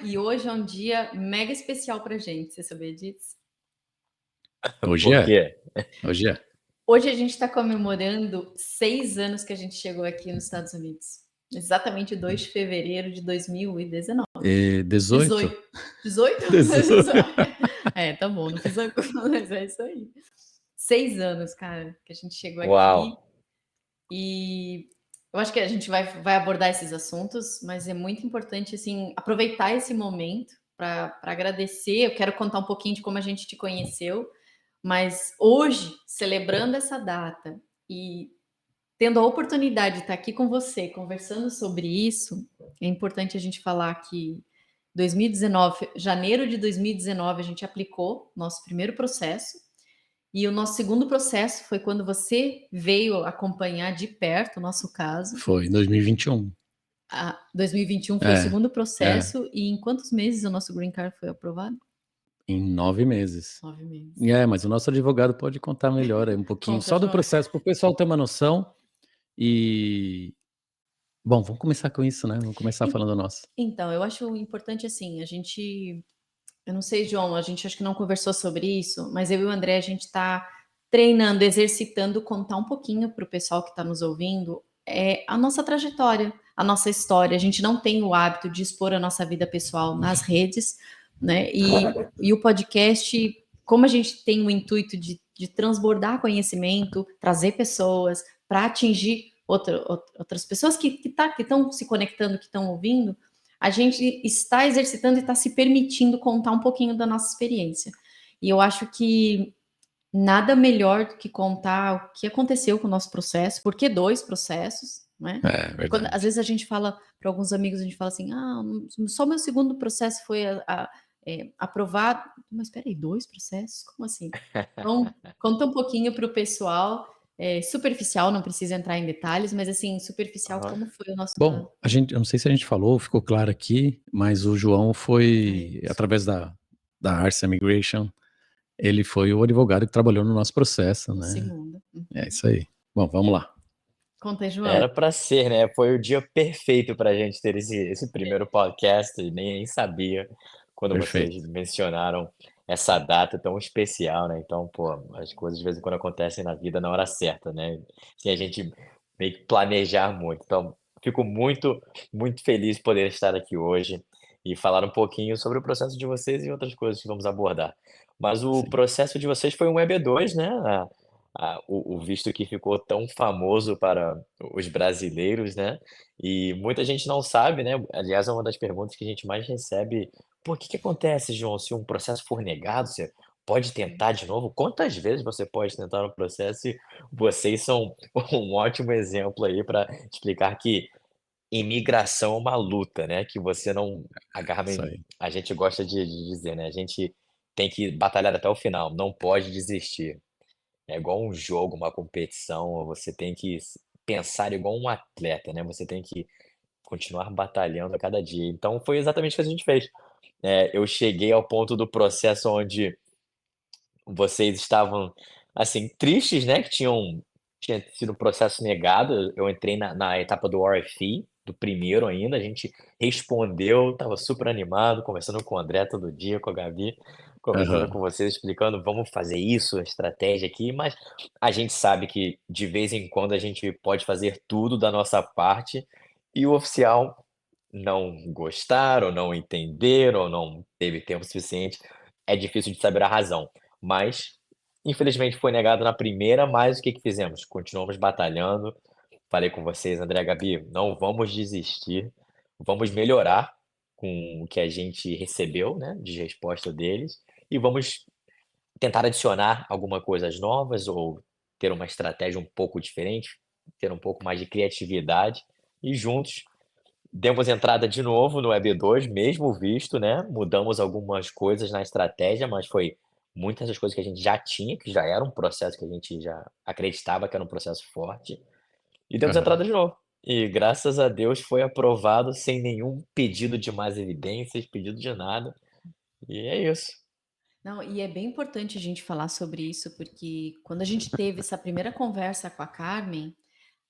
E hoje é um dia mega especial pra gente, você sabia disso? Hoje Por é. quê? Hoje é. Hoje a gente está comemorando 6 anos que a gente chegou aqui nos Estados Unidos. Exatamente 2 de fevereiro de 2019. 18? 18? 18. Tá bom, não fiz a conta, mas é isso aí. 6 anos, cara, que a gente chegou aqui. Uau! E eu acho que a gente vai abordar esses assuntos, mas é muito importante, assim, aproveitar esse momento para agradecer. Eu quero contar um pouquinho de como a gente te conheceu, mas hoje, celebrando essa data e tendo a oportunidade de estar aqui com você, conversando sobre isso, é importante a gente falar que 2019, janeiro de 2019, a gente aplicou nosso primeiro processo. E o nosso segundo processo foi quando você veio acompanhar de perto o nosso caso. Foi em 2021. 2021 foi o É, segundo é. processo. E em quantos meses o nosso green card foi aprovado? Em 9 meses. 9 meses. Mas o nosso advogado pode contar melhor aí um pouquinho Conta, só do João. processo, para o pessoal ter uma noção. E, bom, vamos começar com isso, né? Vamos começar falando nosso. Então, eu acho importante assim, eu não sei, João, a gente acho que não conversou sobre isso, mas eu e o André, a gente está treinando, exercitando, contar um pouquinho para o pessoal que está nos ouvindo a nossa trajetória, a nossa história. A gente não tem o hábito de expor a nossa vida pessoal nas redes, né? E o podcast, como a gente tem o intuito de transbordar conhecimento, trazer pessoas para atingir outras pessoas que estão se conectando, que estão ouvindo, a gente está exercitando e está se permitindo contar um pouquinho da nossa experiência. E eu acho que nada melhor do que contar o que aconteceu com o nosso processo, porque 2 processos, né? Verdade. Às vezes a gente fala para alguns amigos, a gente fala assim, só meu segundo processo foi aprovado. Mas espera aí, 2 processos? Como assim? Então, conta um pouquinho para o pessoal, superficial, não precisa entrar em detalhes, mas assim, superficial, como foi o nosso caso? Bom, eu não sei se a gente falou, ficou claro aqui, mas o João foi, através da Arce Immigration, ele foi o advogado que trabalhou no nosso processo, né? Segunda. É isso aí. Bom, vamos lá. Conta aí, João. Era para ser, né? Foi o dia perfeito para a gente ter esse primeiro podcast. Nem sabia quando vocês Perfeito. mencionaram essa data tão especial, né? Então, pô, as coisas de vez em quando acontecem na vida na hora certa, né? Sem a gente meio que planejar muito. Então, fico muito, muito feliz de poder estar aqui hoje e falar um pouquinho sobre o processo de vocês e outras coisas que vamos abordar. Mas o Sim. processo de vocês foi um EB2, né? O visto que ficou tão famoso para os brasileiros, né, e muita gente não sabe, né, aliás, é uma das perguntas que a gente mais recebe: "Pô, que acontece, João, se um processo for negado, você pode tentar de novo? Quantas vezes você pode tentar um processo?" E vocês são um ótimo exemplo aí para explicar que imigração é uma luta, né, que você não agarra Isso bem, aí. a gente gosta de dizer, né, a gente tem que batalhar até o final, não pode desistir. É igual um jogo, uma competição, você tem que pensar igual um atleta, né, você tem que continuar batalhando a cada dia. Então foi exatamente o que a gente fez. Eu cheguei ao ponto do processo onde vocês estavam, assim, tristes, né, que tinha sido um processo negado. Eu entrei na etapa do RFE, do primeiro ainda, a gente respondeu, estava super animado, conversando com o André todo dia, com a Gabi, conversando com Aham. vocês, explicando: "Vamos fazer isso, a estratégia aqui", mas a gente sabe que de vez em quando a gente pode fazer tudo da nossa parte e o oficial não gostar, ou não entender, ou não teve tempo suficiente, é difícil de saber a razão. Mas, infelizmente foi negado na primeira, mas o que que fizemos? Continuamos batalhando. Falei com vocês, André, Gabi, não vamos desistir, vamos melhorar com o que a gente recebeu, né, de resposta deles, e vamos tentar adicionar alguma coisas novas ou ter uma estratégia um pouco diferente, ter um pouco mais de criatividade e juntos demos entrada de novo no EB2, mesmo visto, né, mudamos algumas coisas na estratégia, mas foi muitas das coisas que a gente já tinha, que já era um processo que a gente já acreditava que era um processo forte, e demos Aham. entrada de novo. E graças a Deus foi aprovado sem nenhum pedido de mais evidências, pedido de nada, e é isso. Não, e é bem importante a gente falar sobre isso, porque quando a gente teve essa primeira conversa com a Carmen,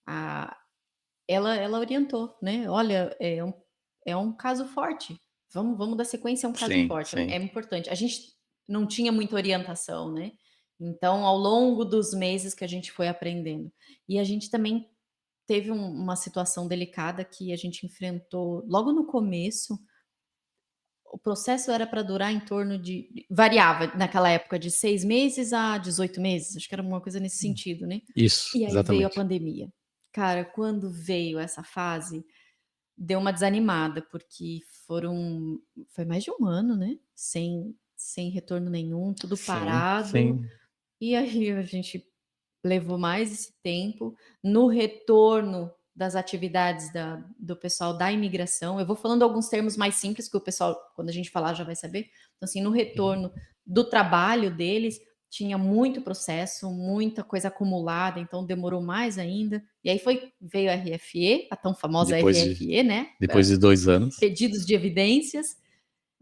a ela orientou, né, "Olha, é um caso forte, Vamos dar sequência a um caso Sim, é sim. importante. A gente não tinha muita orientação, né? Então, ao longo dos meses que a gente foi aprendendo. E a gente também teve uma situação delicada que a gente enfrentou logo no começo. O processo era para durar em torno variava naquela época de 6 meses a 18 meses, acho que era uma coisa nesse sentido, né. Isso, E aí veio a exatamente. pandemia. Cara, quando veio essa fase, deu uma desanimada, porque foi mais de 1 ano, né, sem retorno nenhum, tudo Sim, parado, sim. e aí a gente levou mais esse tempo. No retorno das atividades do pessoal da imigração, eu vou falando alguns termos mais simples que o pessoal, quando a gente falar, já vai saber. Então, assim, no Uhum. retorno do trabalho deles, tinha muito processo, muita coisa acumulada, então demorou mais ainda. E aí veio a RFE, a tão famosa Depois de RFE, né? depois de 2 anos. Pedidos de evidências.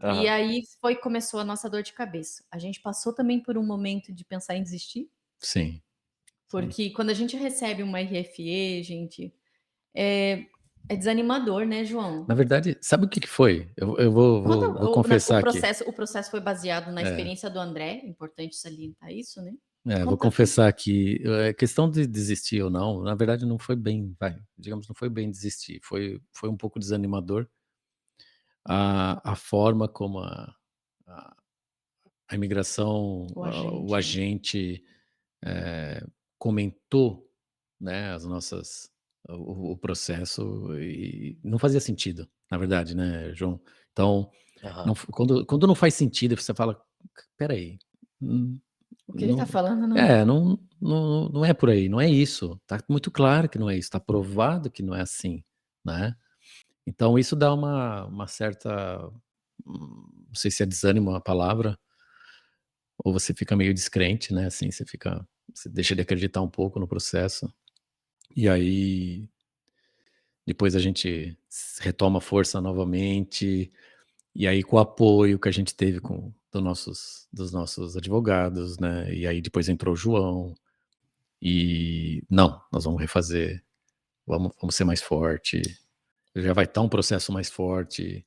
E Aham. aí começou a nossa dor de cabeça. A gente passou também por um momento de pensar em desistir, Sim, sim. porque quando a gente recebe uma RFE, gente, é é desanimador, né, Na João? verdade, sabe o que que foi? Eu vou Conta vou vou confessar aqui. o processo foi baseado na É, experiência do André, importante salientar isso, né. vou Conta. confessar aqui, questão de desistir ou não, na verdade não foi bem, digamos, não foi bem desistir, foi um pouco desanimador a forma como a a imigração, O o agente, né. agente, eh, comentou, né, as nossas o processo e não fazia sentido, na verdade, né, João. Então, Aham. não f quando não faz sentido, você fala: "Espera aí, O que ele tá não falando não não é por aí, não é isso, tá muito claro que não é isso, tá provado que não é assim", né. Então isso dá uma certa, não sei se é desânimo a palavra, ou você fica meio descrente, né, assim, você deixa de acreditar um pouco no processo, e aí depois a gente retoma força novamente, e aí com o apoio que a gente teve dos nossos advogados, né, e aí depois entrou o João, e não, nós vamos refazer, vamos ser mais forte, já vai estar um processo mais forte,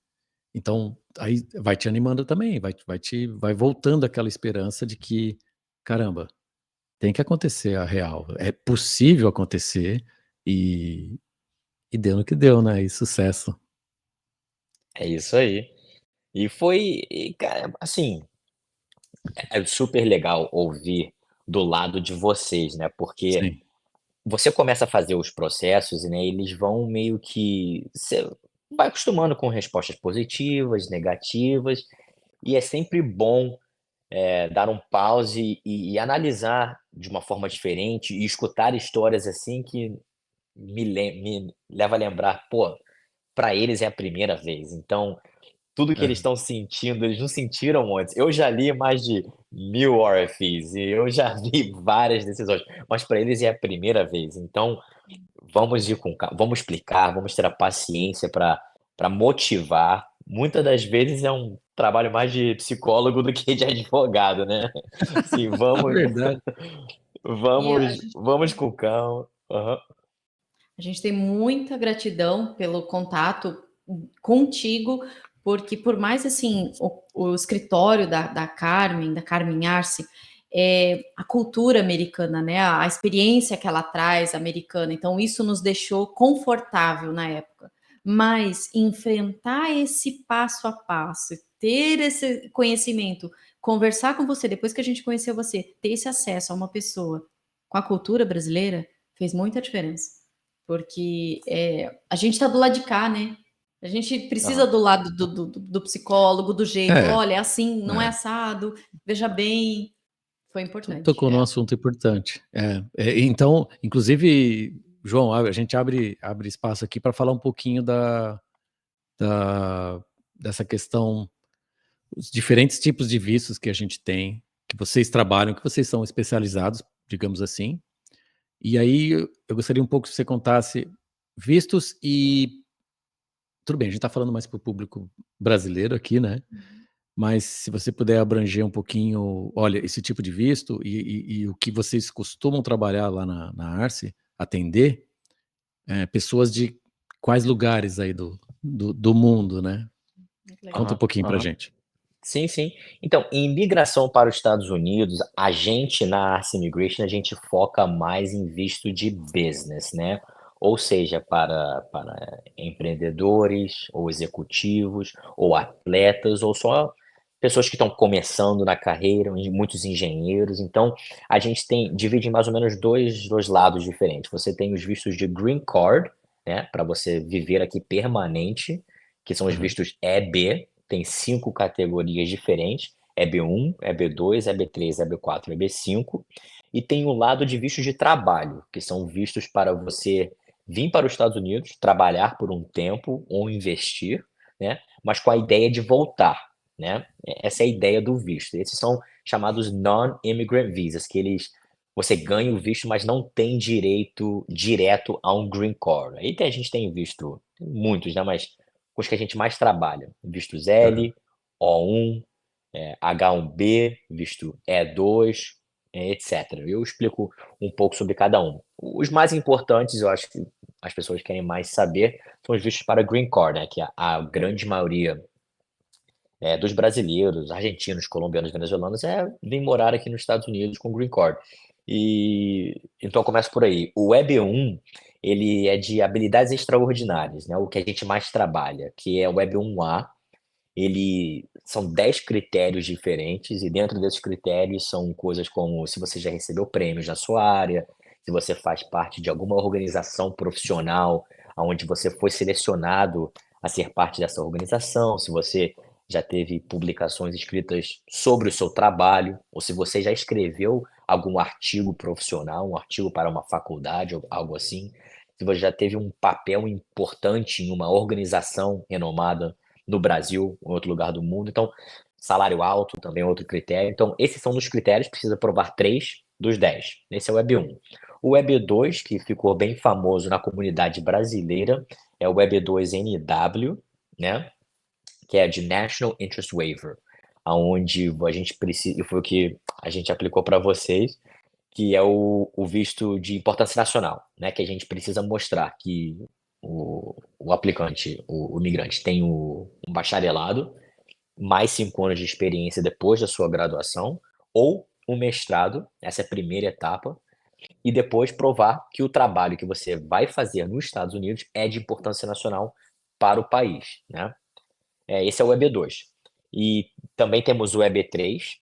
então aí vai te animando também, vai voltando aquela esperança de que: "Caramba, tem que acontecer a real, é possível acontecer", e deu no que deu, né, e sucesso. É isso aí. Cara, assim, é super legal ouvir do lado de vocês, né, porque Sim. você começa a fazer os processos, né, eles vão meio que você vai acostumando com respostas positivas, negativas, e é sempre bom, dar um pause e analisar de uma forma diferente e escutar histórias, assim, que me leva a lembrar: "Pô, para eles é a primeira vez", então tudo que eles É. estão sentindo, eles não sentiram antes. Eu já li mais de 1000 RFIs e eu já vi várias decisões, mas para eles é a primeira vez. Então, vamos ir com calma, vamos explicar, vamos ter a paciência para motivar. Muitas das vezes é um trabalho mais de psicólogo do que de advogado, né. Sim, Na verdade. E vamos com calma. Aham. a gente tem muita gratidão pelo contato contigo, porque por mais assim, o escritório da Carmen Arce, a cultura americana, né? A experiência que ela traz americana, então isso nos deixou confortável na época. Mas enfrentar esse passo a passo, ter esse conhecimento, conversar com você, depois que a gente conheceu você, ter esse acesso a uma pessoa com a cultura brasileira, fez muita diferença. Porque, a gente está do lado de cá, né. A gente precisa Aham. do lado do psicólogo, do jeito: É, "Olha, é assim, não é é. assado, veja bem". Foi importante. Tocou num assunto importante. Então, inclusive, João, a gente abre espaço aqui para falar um pouquinho da dessa questão, os diferentes tipos de vistos que a gente tem, que vocês trabalham, que vocês são especializados, digamos assim. E aí eu gostaria um pouco que você contasse vistos e tudo bem, a gente está falando mais para o público brasileiro aqui, né, Uhum. mas se você puder abranger um pouquinho, olha, esse tipo de visto e o que vocês costumam trabalhar lá na Arce, atender, pessoas de quais lugares aí do mundo, né? Que legal. Conta um pouquinho pra gente. Sim, sim. Então, em imigração para os Estados Unidos, a gente na Arce Immigration, a gente foca mais em visto de business, né? Ou seja, para empreendedores, ou executivos, ou atletas, ou só pessoas que estão começando na carreira, muitos engenheiros. Então, a gente divide em mais ou menos dois lados diferentes. Você tem os vistos de Green Card, né? Para você viver aqui permanente, que são os Uhum. vistos EB. Tem 5 categorias diferentes, EB1, EB2, EB3, EB4, EB5, e tem o lado de vistos de trabalho, que são vistos para você vir para os Estados Unidos, trabalhar por um tempo ou investir, né? Mas com a ideia de voltar, né? Essa é a ideia do visto. Esses são chamados non-immigrant visas, que você ganha o visto, mas não tem direito direto a um green card. Aí a gente tem visto, tem muitos, né? Mas os que a gente mais trabalha, vistos L, O1, H1B, visto E2, etc. Eu explico um pouco sobre cada um. Os mais importantes, eu acho que as pessoas querem mais saber, são os vistos para Green Card, né, que a grande maioria dos brasileiros, argentinos, colombianos, venezuelanos, vem morar aqui nos Estados Unidos com Green Card. Então eu começo por aí. O EB1, ele é de habilidades extraordinárias, né? O que a gente mais trabalha, que é o EB1A. São 10 critérios diferentes, e dentro desses critérios são coisas como se você já recebeu prêmios na sua área, se você faz parte de alguma organização profissional, onde você foi selecionado a ser parte dessa organização, se você já teve publicações escritas sobre o seu trabalho, ou se você já escreveu algum artigo profissional, um artigo para uma faculdade ou algo assim, se você já teve um papel importante em uma organização renomada no Brasil, em outro lugar do mundo. Então, salário alto também é outro critério. Então, esses são os critérios, precisa provar 3 dos 10. Esse é o EB1. O EB2, que ficou bem famoso na comunidade brasileira, é o EB2NW, né? Que é de National Interest Waiver, aonde a gente precisa, e foi o que a gente aplicou para vocês, que é o visto de importância nacional, né? Que a gente precisa mostrar que o aplicante, o imigrante, tem um bacharelado, mais 5 anos de experiência depois da sua graduação, ou um mestrado, essa é a primeira etapa, e depois provar que o trabalho que você vai fazer nos Estados Unidos é de importância nacional para o país, né? Esse é o EB2. E também temos o EB3,